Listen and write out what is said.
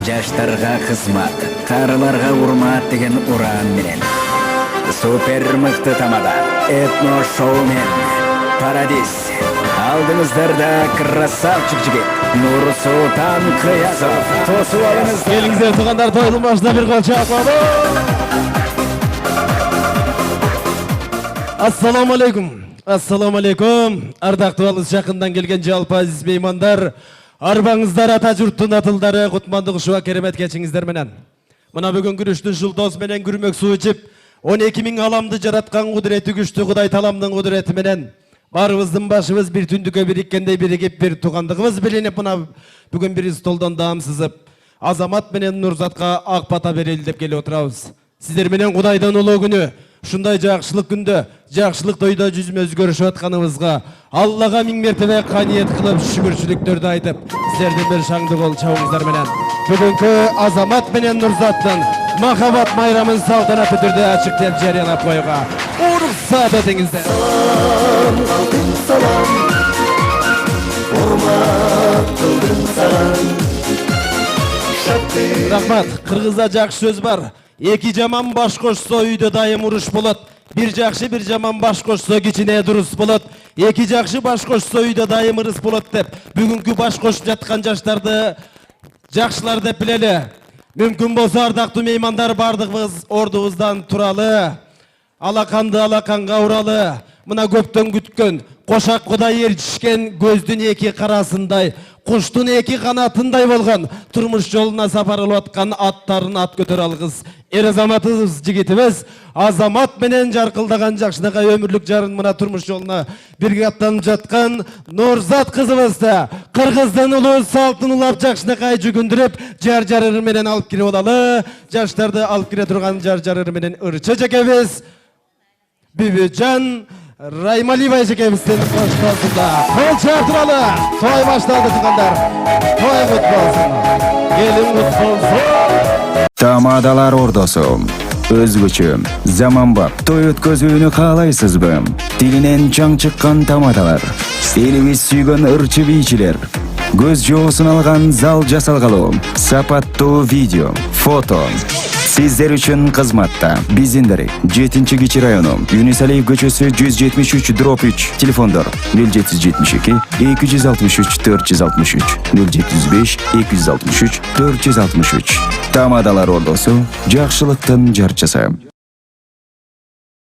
Жаштарга кызмат, карыларга урмат деген уран менен супер мыкты тамада этно шоу мен Парадис. Алдыңыздарда красавчик жигит Нурсултан Кыязов. Тосуп алыңыз. Келиңиздер тугандар, тойлун башына бир кол чапалы. Ассаламу алейкум. Ассаламу алейкум. Ардактуу алыс жакындан келген жалпы азиз меймандар, арбаңыздар ата журттун атылдары, кутмандык ушуга керемет кечиңиздер менен. Мына бүгүн күрүштүн жылдоз менен күрмөк суу ичип, 12 000 аламды жараткан кудурети күчтүү Кудай таламдын кудурети менен барыбыздын башыбыз бир түндүккө бириккендей биригип, бир туугандыгыбыз билинип, мына бүгүн бир столдон даам сызып, Азамат менен Нурзатка ак бата берели деп келип отурабыз. Сиздер менен Кудайдын улуу күнү, ушундай жакшылык күндө, жакшылык тойдо жүзүмө өзгөрүшүп атканыбызга Аллага миң мертебе каниет кылып шүгүрчүлүктөрдү айтып, сиздердин бир шаңды кол чабыңыздар менен бүгүнкү Азамат менен Нурзаттын махабат майрамын салтанатты түрдө ачык деп жарыялап коюга уруксат этиңиздер. Салам, урмат кылдым саран. Рахмат, кыргызда жакшы сөз бар. Эки жаман баш кошсо үйдө дайым уруш болот. Бир жакшы бир жаман баш кошсо кичине дурус болот. Эки жакшы баш кошсо үйдө дайым ырыс болот деп бүгүнкү баш кошуп жаткан жаштарды жакшылар деп билели. Мүмкүн болсо ардактуу меймандар, бардыгыбыз ордубуздан туралы, алаканды алаканга уралы, мына көптөн күткөн кошак Кудай ээрчишкен көздүн эки карасындай, куштун эки канатындай болгон турмуш жолуна сапар кылып аткан аттарын ат көтөрө алгыс эр азаматыбыз, жигитибиз Азамат менен жаркылдаган жакшынакай өмүрлүк жарын мына турмуш жолуна бирге аттанып жаткан Нурзат кызыбызды кыргыздын улуу салтын улап жакшынакай жүгүндүрүп жар-жарыры менен алып кирип алалы. Жаштарды алып кире турган жар-жарыры менен ырчы жекебиз Бүбүжан Раймалиева жекебиздин коштосунда кол чаап туралы. Той башталды туугандар. Той кут болсун. Келин кут болсун. Тамадалар ордосу өзгөчө заманбап той өткөзүүнү каалайсызбы? Тилинен чаң чыккан тамадалар, элибиз сүйгөн ырчы бийчилер, көз жоосун алган зал жасалгалуу, сапаттуу видео, фото сиздер үчүн кызматта. Биздин 7-Кичи району, Юнусалиев көчөсү 173/3, телефондор 0772 263 463, 075 263 463. Тамадалар ордосу, жакшылыктын жарчысы.